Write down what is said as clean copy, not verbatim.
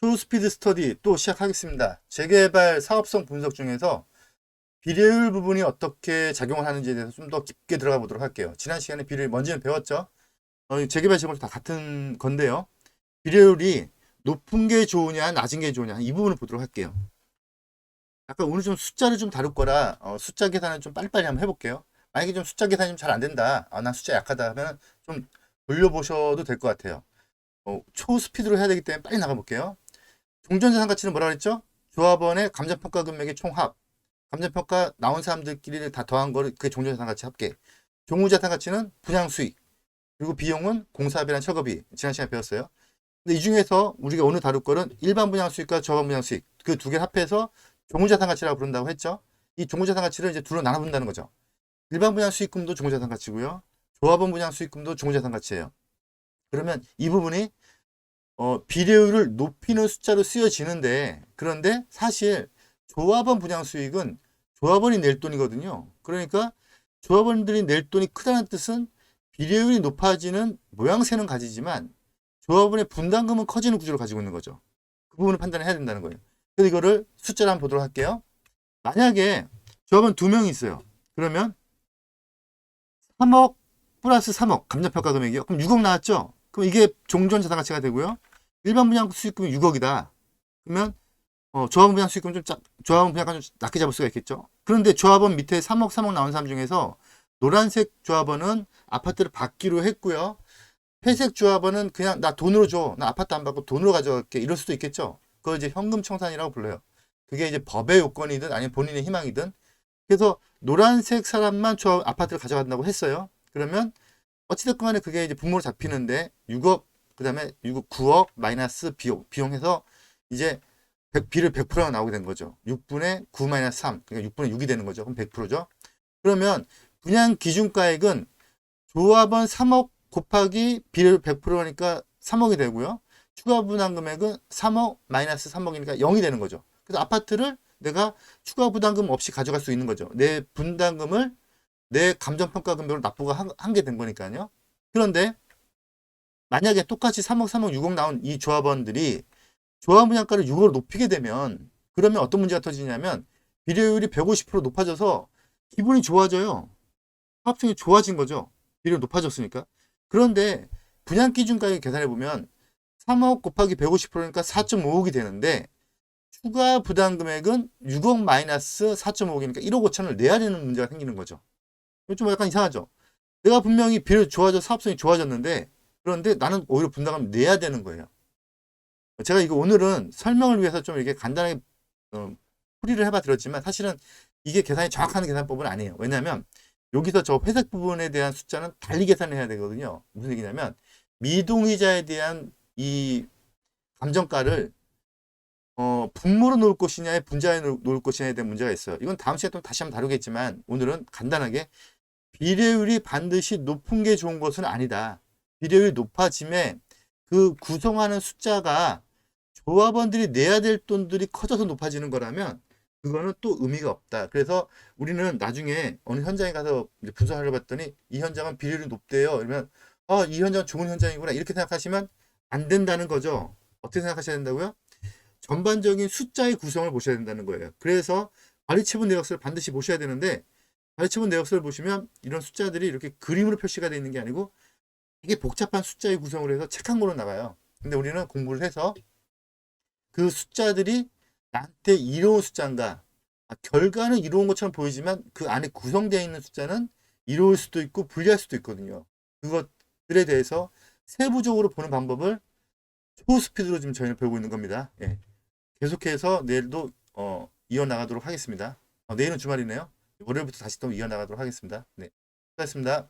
초스피드 스터디 또 시작하겠습니다. 재개발 사업성 분석 중에서 비례율 부분이 어떻게 작용을 하는지에 대해서 좀 더 깊게 들어가 보도록 할게요. 지난 시간에 비례율 먼저는 배웠죠. 재개발 지역도 다 같은 건데요. 비례율이 높은 게 좋으냐 낮은 게 좋으냐 이 부분을 보도록 할게요. 아까 오늘 좀 숫자를 좀 다룰 거라 숫자 계산을 좀 빨리빨리 한번 해볼게요. 만약에 좀 숫자 계산이 좀 잘 안 된다. 난 숫자 약하다 하면 좀 돌려보셔도 될 것 같아요. 초스피드로 해야 되기 때문에 빨리 나가볼게요. 종전자산 가치는 뭐라 그랬죠? 조합원의 감정평가 금액의 총합. 감정평가 나온 사람들끼리 다 더한 거를 그게 종전자산 가치 합계. 종후자산 가치는 분양수익. 그리고 비용은 공사비랑 철거비. 지난 시간에 배웠어요. 근데 이 중에서 우리가 오늘 다룰 거는 일반 분양수익과 조합원 분양수익. 그 두 개를 합해서 종후자산 가치라고 부른다고 했죠. 이 종후자산 가치를 이제 둘로 나눠본다는 거죠. 일반 분양수익금도 종후자산 가치고요. 조합원 분양수익금도 종후자산 가치예요. 그러면 이 부분이 비례율을 높이는 숫자로 쓰여지는데, 그런데 사실 조합원 분양 수익은 조합원이 낼 돈이거든요. 그러니까 조합원들이 낼 돈이 크다는 뜻은 비례율이 높아지는 모양새는 가지지만 조합원의 분담금은 커지는 구조를 가지고 있는 거죠. 그 부분을 판단해야 된다는 거예요. 그래서 이거를 숫자로 한번 보도록 할게요. 만약에 조합원 2명이 있어요. 그러면 3억 플러스 3억 감정평가 금액이요. 그럼 6억 나왔죠? 그럼 이게 종전자산 가치가 되고요. 일반 분양 수익금이 6억이다. 그러면 조합원 분양 수익금 조합원 분양가 좀 낮게 잡을 수가 있겠죠. 그런데 조합원 밑에 3억 3억 나온 사람 중에서 노란색 조합원은 아파트를 받기로 했고요. 회색 조합원은 그냥 나 돈으로 줘. 나 아파트 안 받고 돈으로 가져갈게. 이럴 수도 있겠죠. 그걸 이제 현금 청산이라고 불러요. 그게 이제 법의 요건이든 아니면 본인의 희망이든. 그래서 노란색 사람만 아파트를 가져간다고 했어요. 그러면 어찌됐건 간에 그게 이제 분모로 잡히는데 6억 그 다음에 9억 마이너스 비용해서 이제 비를 100%가 나오게 된 거죠. 6분의 9 마이너스 3 그러니까 6분의 6이 되는 거죠. 그럼 100%죠. 그러면 분양 기준가액은 조합원 3억 곱하기 비례율 100%니까 3억이 되고요. 추가 분담 금액은 3억 마이너스 3억이니까 0이 되는 거죠. 그래서 아파트를 내가 추가 부담금 없이 가져갈 수 있는 거죠. 내 분담금을 내 감정평가 금액으로 납부가 한 게 된 거니까요. 그런데 만약에 똑같이 3억, 3억, 6억 나온 이 조합원들이 조합 분양가를 6억으로 높이게 되면 그러면 어떤 문제가 터지냐면 비례율이 150% 높아져서 기분이 좋아져요. 사업성이 좋아진 거죠. 비례율이 높아졌으니까. 그런데 분양기준가액 계산해 보면 3억 곱하기 150%니까 4.5억이 되는데 추가 부담금액은 6억 마이너스 4.5억이니까 1억 5천을 내야 되는 문제가 생기는 거죠. 이거 좀 약간 이상하죠. 내가 분명히 비례율이 좋아져 사업성이 좋아졌는데 그런데 나는 오히려 분담금을 내야 되는 거예요. 제가 이거 오늘은 설명을 위해서 좀 이렇게 간단하게 풀이를 해봐 드렸지만 사실은 이게 계산이 정확한 계산법은 아니에요. 왜냐하면 여기서 저 회색 부분에 대한 숫자는 달리 계산해야 되거든요. 무슨 얘기냐면 미동의자에 대한 이 감정가를 분모로 놓을 것이냐에 분자에 놓을 것이냐에 대한 문제가 있어요. 이건 다음 시간에 또 다시 한번 다루겠지만 오늘은 간단하게 비례율이 반드시 높은 게 좋은 것은 아니다. 비례율이 높아짐에 그 구성하는 숫자가 조합원들이 내야 될 돈들이 커져서 높아지는 거라면 그거는 또 의미가 없다. 그래서 우리는 나중에 어느 현장에 가서 분석을 해봤더니 이 현장은 비례율이 높대요. 그러면 이 현장은 좋은 현장이구나 이렇게 생각하시면 안 된다는 거죠. 어떻게 생각하셔야 된다고요? 전반적인 숫자의 구성을 보셔야 된다는 거예요. 그래서 관리처분 내역서를 반드시 보셔야 되는데 관리처분 내역서를 보시면 이런 숫자들이 이렇게 그림으로 표시가 되어 있는 게 아니고 되게 복잡한 숫자의 구성을 해서 책 한 권으로 나가요. 근데 우리는 공부를 해서 그 숫자들이 나한테 이로운 숫자인가 결과는 이로운 것처럼 보이지만 그 안에 구성되어 있는 숫자는 이로울 수도 있고 불리할 수도 있거든요. 그것들에 대해서 세부적으로 보는 방법을 초스피드로 지금 저희는 배우고 있는 겁니다. 예. 계속해서 내일도 이어나가도록 하겠습니다. 내일은 주말이네요. 월요일부터 다시 또 이어나가도록 하겠습니다. 네, 수고하셨습니다.